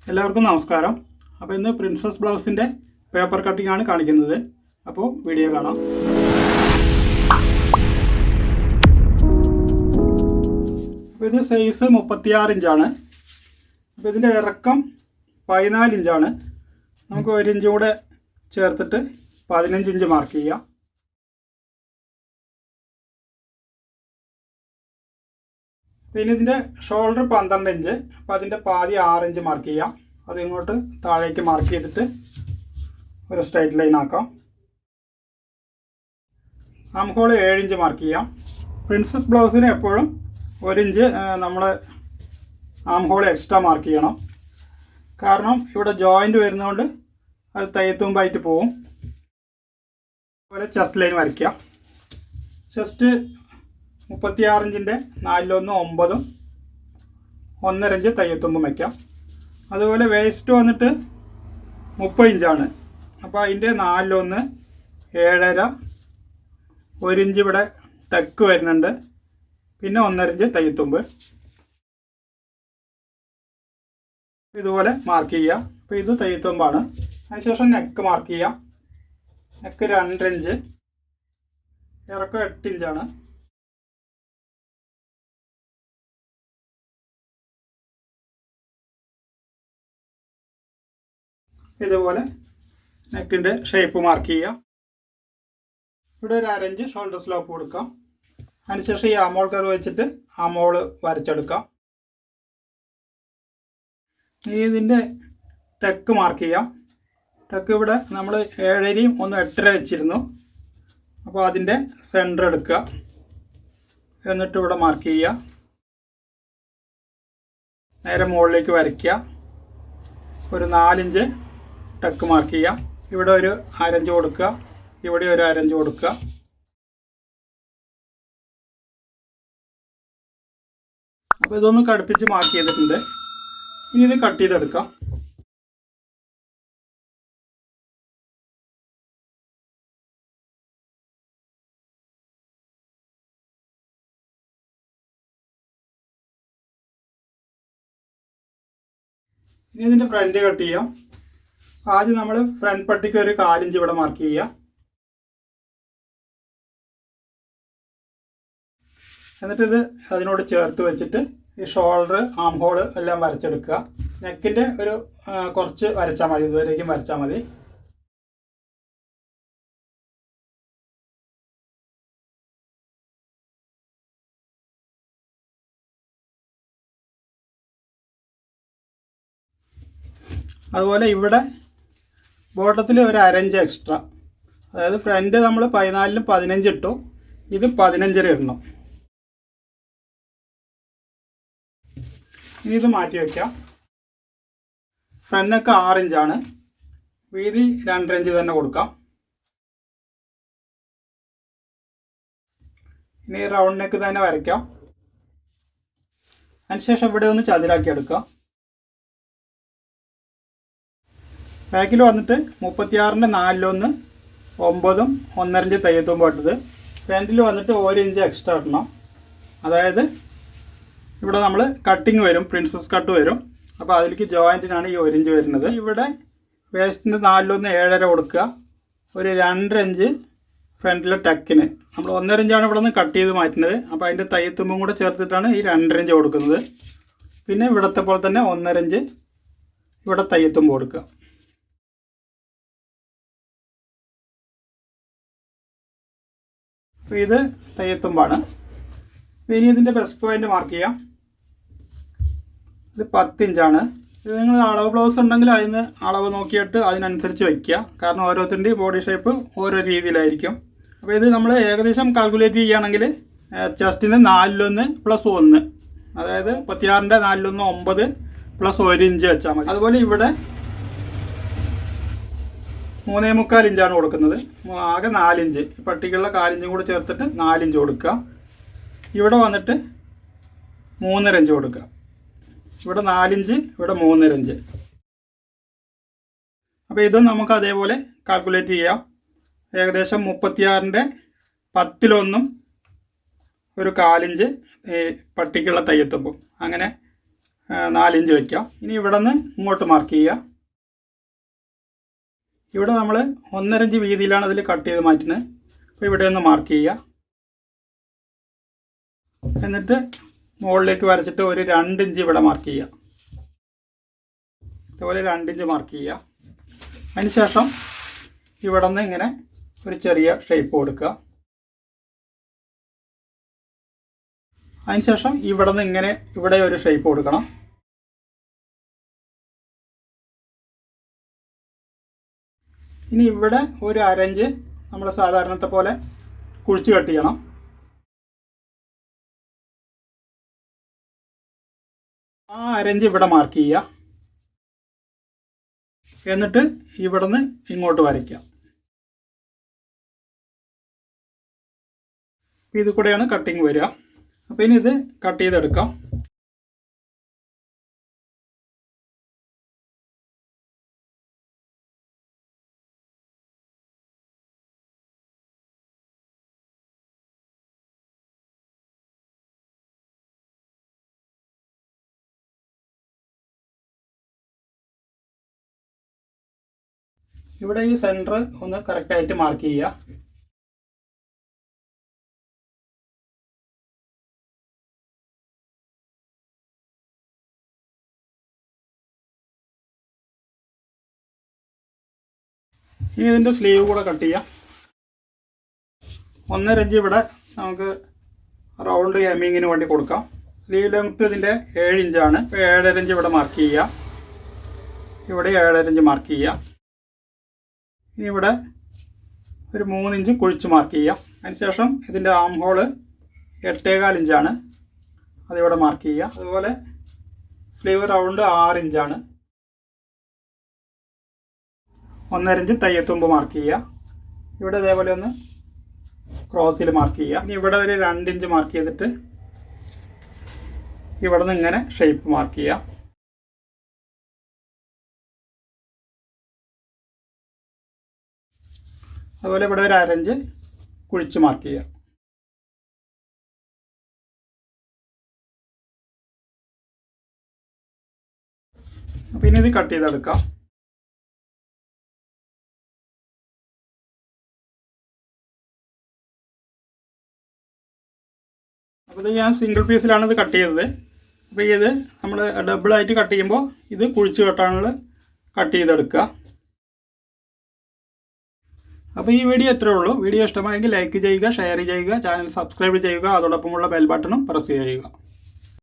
എല്ലാവർക്കും നമസ്കാരം. അപ്പോൾ ഇന്ന് പ്രിൻസസ് ബ്ലൗസിൻ്റെ പേപ്പർ കട്ടിംഗ് ആണ് കാണിക്കുന്നത്. അപ്പോൾ വീഡിയോ കാണാം. അപ്പോൾ ഇത് സൈസ് 36 ഇഞ്ചാണ്. അപ്പോൾ ഇതിൻ്റെ ഇറക്കം 14 ഇഞ്ചാണ്. നമുക്ക് 1 ഇഞ്ച് കൂടെ ചേർത്തിട്ട് 15 ഇഞ്ച് മാർക്ക് ചെയ്യാം. പിന്നെ ഇതിൻ്റെ ഷോൾഡർ 12 ഇഞ്ച്. അപ്പോൾ അതിൻ്റെ പാതി 6 ഇഞ്ച് മാർക്ക് ചെയ്യാം. അത് ഇങ്ങോട്ട് താഴേക്ക് മാർക്ക് ചെയ്തിട്ട് ഒരു സ്ട്രൈറ്റ് ലൈൻ ആക്കാം. ആം ഹോൾ 7 ഇഞ്ച് മാർക്ക് ചെയ്യാം. പ്രിൻസസ് ബ്ലൗസിന് എപ്പോഴും 1 ഇഞ്ച് നമ്മൾ ആം ഹോൾ എക്സ്ട്രാ മാർക്ക് ചെയ്യണം. കാരണം ഇവിടെ ജോയിൻ്റ് വരുന്നതുകൊണ്ട് അത് തയ്യത്തുമ്പായിട്ട് പോവും. അതുപോലെ ചെസ്റ്റ് ലൈൻ വരയ്ക്കുക. ചെസ്റ്റ് 36 ഇഞ്ചിൻ്റെ 4/1 9ഉം 1.5 ഇഞ്ച് തയ്യത്തുമ്പും വയ്ക്കാം. അതുപോലെ വേസ്റ്റ് വന്നിട്ട് 30 ഇഞ്ചാണ്. അപ്പോൾ അതിൻ്റെ 4/1 7.5 1 ഇഞ്ച് ഇവിടെ ടെക്ക് വരുന്നുണ്ട്. പിന്നെ 1.5 ഇഞ്ച് തയ്യത്തുമ്പ് ഇതുപോലെ മാർക്ക് ചെയ്യുക. അപ്പോൾ ഇത് തയ്യത്തുമ്പാണ്. അതിനുശേഷം നെക്ക് മാർക്ക് ചെയ്യാം. നെക്ക് 2 ഇഞ്ച്, ഇറക്കം 8 ഇഞ്ചാണ്. ഇതുപോലെ നെക്കിൻ്റെ ഷേപ്പ് മാർക്ക് ചെയ്യുക. ഇവിടെ ഒരു 1/2 ഇഞ്ച് ഷോൾഡർ സ്ലോപ്പ് കൊടുക്കാം. അതിനുശേഷം ഈ ആമോൾ കർവ് വെച്ചിട്ട് ആമോൾ വരച്ചെടുക്കാം. ഇനി ഇതിൻ്റെ ടെക്ക് മാർക്ക് ചെയ്യാം. ടെക്ക് ഇവിടെ നമ്മൾ 7.5യും 8.5 വെച്ചിരുന്നു. അപ്പോൾ അതിൻ്റെ സെൻറ്റർ എടുക്കുക. എന്നിട്ട് ഇവിടെ മാർക്ക് ചെയ്യുക. നേരെ മുകളിലേക്ക് വരയ്ക്കുക. ഒരു 4 ഇഞ്ച് ടെക്ക് മാർക്ക് ചെയ്യാം. ഇവിടെ ഒരു 1/2 ഇഞ്ച് കൊടുക്കുക. ഇവിടെ ഒരു 1/2 ഇഞ്ച് കൊടുക്കുക. അപ്പോൾ ഇതൊന്ന് കടുപ്പിച്ച് മാർക്ക് ചെയ്തിട്ടുണ്ട്. ഇനി ഇത് കട്ട് ചെയ്തെടുക്കാം. ഇനി ഇതിൻ്റെ ഫ്രണ്ട് കട്ട് ചെയ്യാം. ആദ്യം നമ്മൾ ഫ്രണ്ട് പട്ടിക്ക് ഒരു 4 ഇഞ്ച് ഇവിടെ മാർക്ക് ചെയ്യുക. എന്നിട്ട് ഇത് അതിനോട് ചേർത്ത് വെച്ചിട്ട് ഈ ഷോൾഡർ ആം ഹോൾ എല്ലാം വരച്ചെടുക്കുക. നെക്കിൻ്റെ ഒരു കുറച്ച് വരച്ചാൽ മതി, ഇതുവരേക്കും വരച്ചാൽ മതി. അതുപോലെ ഇവിടെ ബോട്ടത്തിൽ ഒരു 1/2 ഇഞ്ച് എക്സ്ട്രാ, അതായത് ഫ്രണ്ട് നമ്മൾ 14ലും 15 ഇട്ടു. ഇത് 15 ഇടണം. ഇനി ഇത് മാറ്റി വയ്ക്കാം. ഫ്രണ്ടൊക്കെ 6 ഇഞ്ചാണ്. വീതി 2.5 ഇഞ്ച് തന്നെ കൊടുക്കാം. ഇനി റൗണ്ട് നെക്ക് തന്നെ വരയ്ക്കാം. അതിനുശേഷം ഇവിടെ ഒന്ന് ചതുരാക്കി എടുക്കാം. ബാക്കിൽ വന്നിട്ട് 36ൻ്റെ 4/1 9ഉം 1.5 ഇഞ്ച് തയ്യത്തുമ്പ് ഇട്ടത്. ഫ്രണ്ടിൽ വന്നിട്ട് 1 ഇഞ്ച് എക്സ്ട്രാ ഇടണം. അതായത് ഇവിടെ നമ്മൾ കട്ടിങ് വരും, പ്രിൻസസ് കട്ട് വരും. അപ്പോൾ അതിലേക്ക് ജോയിൻറ്റിനാണ് ഈ 1 ഇഞ്ച് വരുന്നത്. ഇവിടെ വേസ്റ്റിൻ്റെ 4/1 7.5 കൊടുക്കുക. ഒരു 2.5 ഇഞ്ച് ഫ്രണ്ടിലെ ടെക്കിന് നമ്മൾ 1.5 ഇഞ്ചാണ് ഇവിടെ നിന്ന് കട്ട് ചെയ്ത് മാറ്റുന്നത്. അപ്പോൾ അതിൻ്റെ തയ്യത്തുമ്പും കൂടെ ചേർത്തിട്ടാണ് ഈ 2.5 ഇഞ്ച് കൊടുക്കുന്നത്. പിന്നെ ഇവിടത്തെ പോലെ തന്നെ 1.5 ഇഞ്ച് ഇവിടെ തയ്യത്തുമ്പ് കൊടുക്കുക. അപ്പോൾ ഇത് തയ്യത്തുമ്പാണ്. ഇനി ഇതിൻ്റെ ബെസ്റ്റ് പോയിൻ്റ് മാർക്ക് ചെയ്യാം. ഇത് 10 ഇഞ്ചാണ്. ഇത് നിങ്ങൾ അളവ് ബ്ലൗസ് ഉണ്ടെങ്കിൽ അതിന് അളവ് നോക്കിയിട്ട് അതിനനുസരിച്ച് വയ്ക്കുക. കാരണം ഓരോരുത്തരുടെയും ബോഡി ഷേപ്പ് ഓരോ രീതിയിലായിരിക്കും. അപ്പോൾ ഇത് നമ്മൾ ഏകദേശം കാൽക്കുലേറ്റ് ചെയ്യുകയാണെങ്കിൽ ചെസ്റ്റിന് 4/1 + 1, അതായത് 36ൻ്റെ 4/1 9 + 1 ഇഞ്ച് വെച്ചാൽ മതി. അതുപോലെ ഇവിടെ 3.25 ഇഞ്ചാണ് കൊടുക്കുന്നത്. ആകെ 4 ഇഞ്ച്, പട്ടിക്കുള്ള 4 ഇഞ്ചും കൂടെ ചേർത്തിട്ട് 4 ഇഞ്ച് കൊടുക്കുക. ഇവിടെ വന്നിട്ട് 3.5 ഇഞ്ച് കൊടുക്കുക. ഇവിടെ 4 ഇഞ്ച്, ഇവിടെ 3.5 ഇഞ്ച്. അപ്പോൾ ഇതും നമുക്ക് അതേപോലെ കാൽക്കുലേറ്റ് ചെയ്യാം. ഏകദേശം 36ൻ്റെ 10/1 ഒരു 1/4 ഇഞ്ച് പട്ടിക്കുള്ള തയ്യത്തുമ്പും. അങ്ങനെ 4 ഇഞ്ച് വയ്ക്കാം. ഇനി ഇവിടെ നിന്ന് ഇങ്ങോട്ട് മാർക്ക് ചെയ്യുക. ഇവിടെ നമ്മൾ 1.5 ഇഞ്ച് വീതിയിലാണ് അതിൽ കട്ട് ചെയ്ത് മാറ്റുന്നത്. അപ്പോൾ ഇവിടെ ഒന്ന് മാർക്ക് ചെയ്യുക. എന്നിട്ട് മുകളിലേക്ക് വരച്ചിട്ട് ഒരു 2 ഇഞ്ച് ഇവിടെ മാർക്ക് ചെയ്യുക. ഇതുപോലെ 2 ഇഞ്ച് മാർക്ക് ചെയ്യുക. അതിനുശേഷം ഇവിടെ നിന്ന് ഇങ്ങനെ ഒരു ചെറിയ ഷേപ്പ് കൊടുക്കുക. അതിനുശേഷം ഇവിടെ നിന്ന് ഇങ്ങനെ ഇവിടെ ഒരു ഷേപ്പ് കൊടുക്കണം. ഇനി ഇവിടെ ഒരു 1/2 ഇഞ്ച് നമ്മൾ സാധാരണത്തെ പോലെ കുഴിച്ച് കട്ട് ചെയ്യണം. ആ 1/2 ഇഞ്ച് ഇവിടെ മാർക്ക് ചെയ്യുക. എന്നിട്ട് ഇവിടെ നിന്ന് ഇങ്ങോട്ട് വരയ്ക്കുക. ഇത് കൂടെയാണ് കട്ടിങ് വരിക. അപ്പോൾ ഇനി ഇത് കട്ട് ചെയ്തെടുക്കാം. ഇവിടെ ഈ സെൻറ്റർ ഒന്ന് കറക്റ്റായിട്ട് മാർക്ക് ചെയ്യുക. ഇനി ഇതിൻ്റെ സ്ലീവ് കൂടെ കട്ട് ചെയ്യാം. 1.5 ഇഞ്ച് ഇവിടെ നമുക്ക് റൗണ്ട് ഹെമ്മിങ്ങിന് വേണ്ടി കൊടുക്കാം. സ്ലീവ് ലെങ്ത്ത് ഇതിൻ്റെ 7 ഇഞ്ചാണ്. 7.5 ഇഞ്ച് ഇവിടെ മാർക്ക് ചെയ്യുക. ഇവിടെ 7.5 ഇഞ്ച് മാർക്ക് ചെയ്യുക. ഇനി ഇവിടെ ഒരു 3 ഇഞ്ച് കുഴിച്ച് മാർക്ക് ചെയ്യാം. അതിനുശേഷം ഇതിൻ്റെ ആം ഹോള് 8.25 ഇഞ്ചാണ്. അതിവിടെ മാർക്ക് ചെയ്യുക. അതുപോലെ സ്ലീവ് റൗണ്ട് 6 ഇഞ്ചാണ്. 1.5 ഇഞ്ച് തയ്യത്തുമ്പ് മാർക്ക് ചെയ്യുക. ഇവിടെ ഇതേപോലെ ഒന്ന് ക്രോസിൽ മാർക്ക് ചെയ്യുക. ഇനി ഇവിടെ ഒരു 2 ഇഞ്ച് മാർക്ക് ചെയ്തിട്ട് ഇവിടെ നിന്ന് ഇങ്ങനെ ഷേപ്പ് മാർക്ക് ചെയ്യുക. അതുപോലെ ഇവിടെ ഒരു 1/2 ഇഞ്ച് കുഴിച്ച് മാർക്ക് ചെയ്യുക. അപ്പോൾ ഇനി ഇത് കട്ട് ചെയ്തെടുക്കാം. അപ്പോൾ ഇത് ഞാൻ സിംഗിൾ പീസിലാണ് ഇത് കട്ട് ചെയ്തത്. അപ്പോൾ ഇത് നമ്മൾ ഡബിളായിട്ട് കട്ട് ചെയ്യുമ്പോൾ ഇത് കുഴിച്ച് കെട്ടാനുള്ള കട്ട് ചെയ്തെടുക്കുക. അപ്പോൾ ഈ വീഡിയോ ഇത്രയേ ഉള്ളൂ. വീഡിയോ ഇഷ്ടമായെങ്കിൽ ലൈക്ക് ചെയ്യുക, ഷെയർ ചെയ്യുക, ചാനൽ സബ്സ്ക്രൈബ് ചെയ്യുക, അതോടൊപ്പമുള്ള ബെൽ ബട്ടണും പ്രസ് ചെയ്യുക.